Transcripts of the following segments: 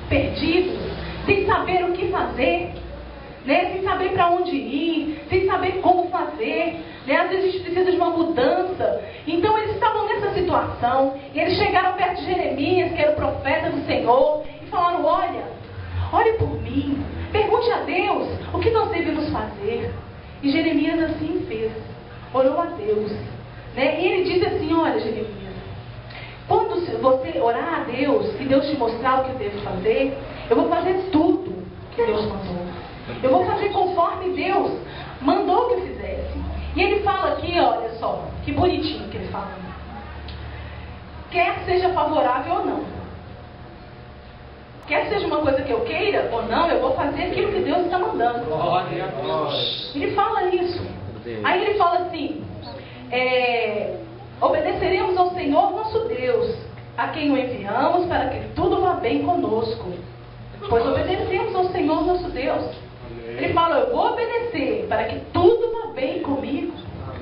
perdidos, sem saber o que fazer, né? Sem saber para onde ir, sem saber como fazer, né? Às vezes a gente precisa de uma mudança. Então eles estavam nessa situação, e eles chegaram perto de Jeremias, que era o profeta do Senhor, e falaram: olhe por mim, pergunte a Deus o que nós devemos fazer. E Jeremias assim fez, orou a Deus, né? E ele disse assim: olha, Jeremias, quando você orar a Deus e Deus te mostrar o que eu devo fazer, eu vou fazer tudo que Deus mandou. Eu vou fazer conforme Deus mandou que eu fizesse. E ele fala aqui, olha só, que bonitinho que ele fala. Quer seja favorável ou não, quer seja uma coisa que eu queira ou não, eu vou fazer aquilo que Deus está mandando. Ele fala isso. Aí ele fala assim: obedeceremos ao Senhor nosso Deus, a quem o enviamos para que tudo vá bem conosco. Pois obedecemos ao Senhor nosso Deus. Ele fala: eu vou obedecer para que tudo vá bem comigo.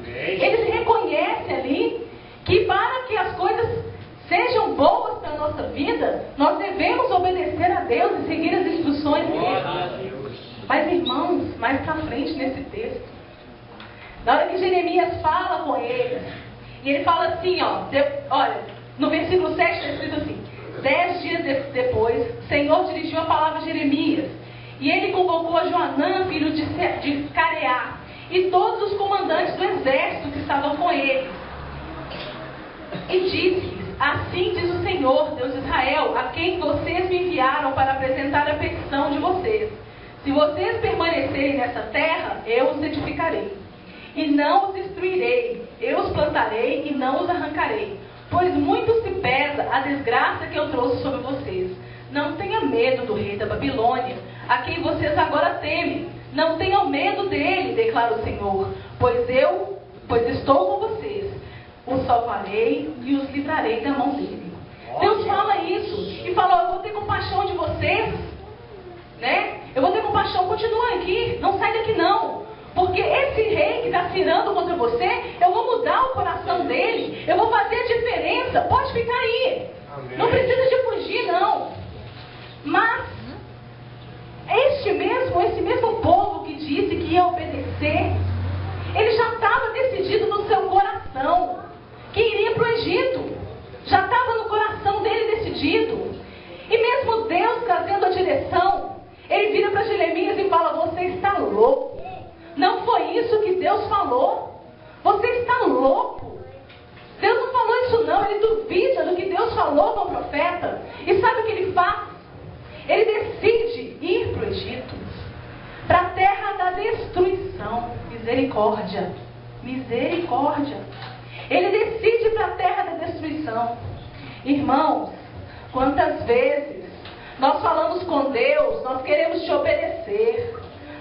Ele reconhece ali que para que as coisas sejam boas para a nossa vida, nós devemos obedecer a Deus e seguir as instruções dele. Mas irmãos, mais para frente nesse texto, na hora que Jeremias fala com eles, e ele fala assim, olha, no versículo 7 está escrito assim: 10 dias depois, o Senhor dirigiu a palavra a Jeremias, e ele convocou a Joanã, filho de Careá, e todos os comandantes do exército que estavam com ele, e disse-lhes: assim diz o Senhor, Deus de Israel, a quem vocês me enviaram para apresentar a petição de vocês: se vocês permanecerem nessa terra, eu os edificarei, e não os destruirei, eu os plantarei e não os arrancarei, pois muito se pesa a desgraça que eu trouxe sobre vocês. Não tenha medo do rei da Babilônia, a quem vocês agora temem. Não tenham medo dele, declara o Senhor, pois estou com vocês. Os salvarei e os livrarei da mão dele. Deus fala isso e fala: eu vou ter compaixão de vocês, né? Eu vou ter compaixão, continua aqui, não sai daqui não. Porque esse rei que está cirando contra você, eu vou mudar o coração dele, eu vou fazer a diferença, pode ficar aí. Amém. Não precisa de fugir não. Mas esse mesmo povo que disse que ia obedecer, ele já estava decidido no seu coração que iria para o Egito. Já estava no coração dele decidido. E mesmo Deus trazendo a direção, ele vira para Jeremias e fala: você está louco. Não foi isso que Deus falou. Você está louco. Deus não falou isso não. Ele duvida do que Deus falou com o profeta. E sabe o que ele faz? Ele decide ir para o Egito, para a terra da destruição. Misericórdia. Misericórdia. Ele decide ir para a terra da destruição. Irmãos, quantas vezes nós falamos com Deus, nós queremos te obedecer.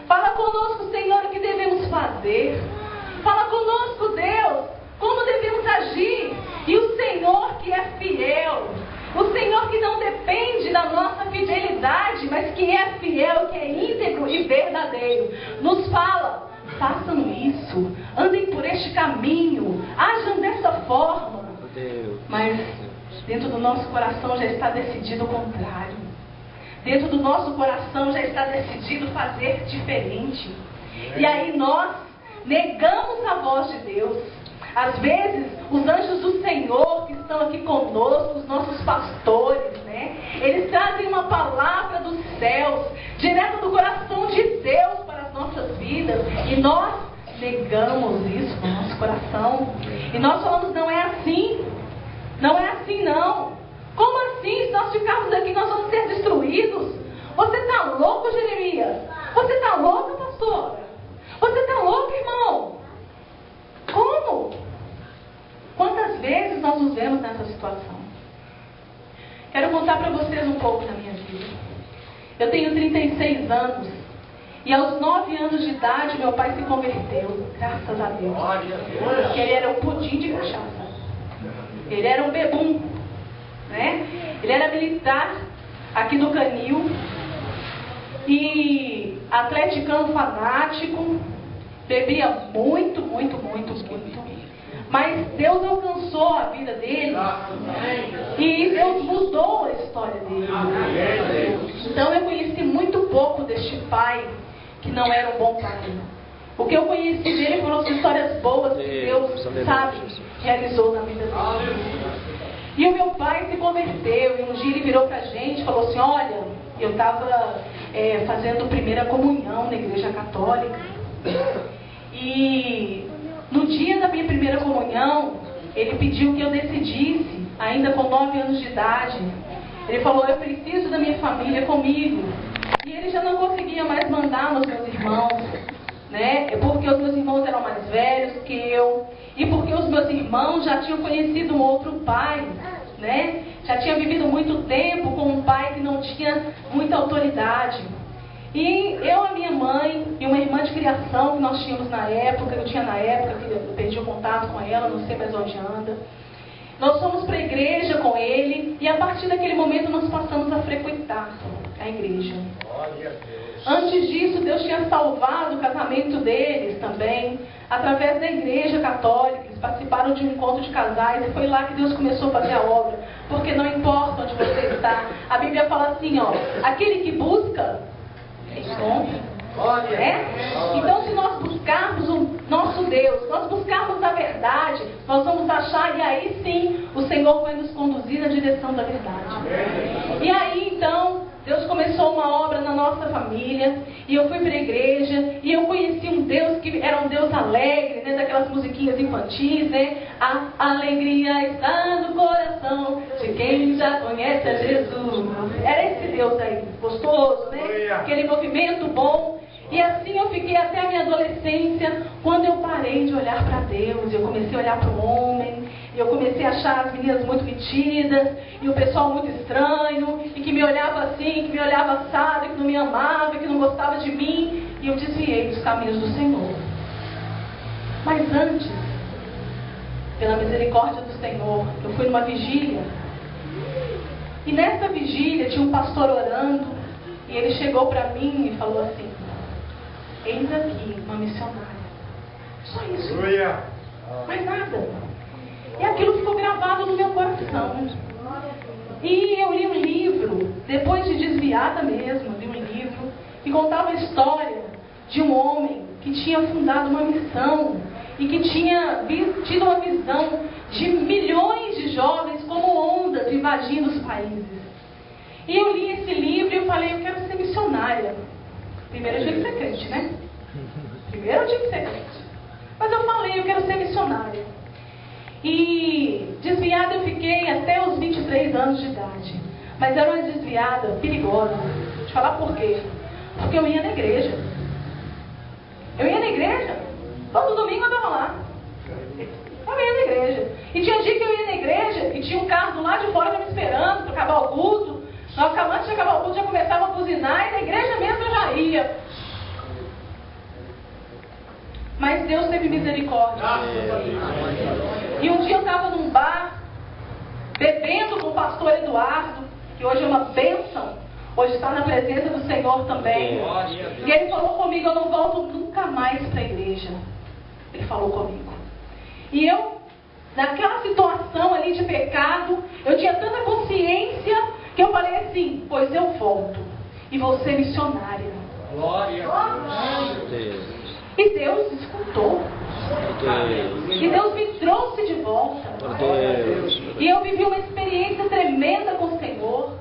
Fala conosco, Senhor, o que devemos fazer. Fala conosco, Deus, como devemos agir. E o Senhor que é fiel, o Senhor que não depende da nossa fidelidade, mas que é fiel, que é íntegro e verdadeiro, nos fala: façam isso, andem por este caminho, ajam dessa forma. Mas dentro do nosso coração já está decidido o contrário. Dentro do nosso coração já está decidido fazer diferente. E aí nós negamos a voz de Deus. Às vezes, os anjos do Senhor que estão aqui conosco, os nossos pastores, né? Eles trazem uma palavra dos céus, direto do coração de Deus para as nossas vidas. E nós negamos isso no nosso coração. E nós falamos: não é assim. Não é assim não. Como assim? Se nós ficarmos aqui, nós vamos ser destruídos. Você está louco, Jeremias? Você está louco, pastora? Você está louco, irmão? Como? Quantas vezes nós nos vemos nessa situação? Quero contar para vocês um pouco da minha vida. Eu tenho 36 anos. E aos 9 anos de idade, meu pai se converteu. Graças a Deus. Porque ele era um pudim de cachaça. Ele era um bebum, né? Ele era militar aqui do Canil e atleticano fanático, bebia muito. Mas Deus alcançou a vida dele e Deus mudou a história dele. Então eu conheci muito pouco deste pai, que não era um bom pai. O que eu conheci dele foram as histórias boas que Deus, sabe, realizou na vida dele. E o meu pai se converteu, e um dia ele virou pra gente e falou assim, olha, eu estava fazendo primeira comunhão na igreja católica. E no dia da minha primeira comunhão, ele pediu que eu decidisse, ainda com 9 anos de idade. Ele falou, eu preciso da minha família comigo. E ele já não conseguia mais mandar nos meus irmãos, né? Porque os meus irmãos eram mais velhos que eu. E porque os meus irmãos já tinham conhecido um outro pai, né? Já tinha vivido muito tempo com um pai que não tinha muita autoridade. E eu, a minha mãe e uma irmã de criação que nós tínhamos na época, eu tinha na época, que eu perdi o contato com ela, não sei mais onde anda. Nós fomos para a igreja com ele e a partir daquele momento nós passamos a frequentar a igreja. Antes disso, Deus tinha salvado o casamento deles também, através da igreja católica. Eles participaram de um encontro de casais e foi lá que Deus começou a fazer a obra. Porque não importa onde você está, a Bíblia fala assim, ó, aquele que busca, encontra. Então, se nós buscarmos o nosso Deus, nós buscarmos a verdade, nós vamos achar, e aí sim o Senhor vai nos conduzir na direção da verdade. E aí então Deus começou uma obra na nossa família, e eu fui para a igreja, e eu conheci um Deus que era um Deus alegre, né, daquelas musiquinhas infantis, né? A alegria está no coração de quem já conhece a Jesus. Era esse Deus aí, gostoso, né? Aquele movimento bom. E assim eu fiquei até a minha adolescência, quando eu parei de olhar para Deus, eu comecei a olhar para o homem, e eu comecei a achar as meninas muito metidas, e o pessoal muito estranho, e que me olhava assim, que me olhava assado, que não me amava, que não gostava de mim, e eu desviei dos caminhos do Senhor. Mas antes, pela misericórdia do Senhor, eu fui numa vigília, e nessa vigília tinha um pastor orando, e ele chegou para mim e falou assim, eis aqui uma missionária. Só isso. Mais nada. E aquilo ficou gravado no meu coração. E eu li um livro, depois de desviada mesmo, li um livro que contava a história de um homem que tinha fundado uma missão e que tinha tido uma visão de milhões de jovens como ondas invadindo os países. E eu li esse livro e eu falei, eu quero ser missionária. Primeiro eu tinha que ser crente, né? Primeiro eu tinha que ser crente. Mas eu falei, eu quero ser missionária. E desviada eu fiquei até os 23 anos de idade. Mas era uma desviada perigosa. Vou te falar por quê. Porque eu ia na igreja. Eu ia na igreja. Todo domingo eu estava lá. Eu ia na igreja. E tinha dia que eu ia na igreja e tinha um carro do lado de fora me esperando para acabar o culto. Antes de acabar o culto já começava a buzinar e na igreja mesmo eu já ia. Mas Deus teve misericórdia. E um dia eu estava num bar, bebendo com o pastor Eduardo, que hoje é uma bênção, hoje está na presença do Senhor também. E ele falou comigo, eu não volto nunca mais para a igreja. Ele falou comigo. E eu, naquela situação ali de pecado, eu tinha tanta consciência que eu falei assim, pois eu volto e vou ser missionária. Glória a Deus. E Deus escutou. E Deus me trouxe de volta. E eu vivi uma experiência tremenda com o Senhor.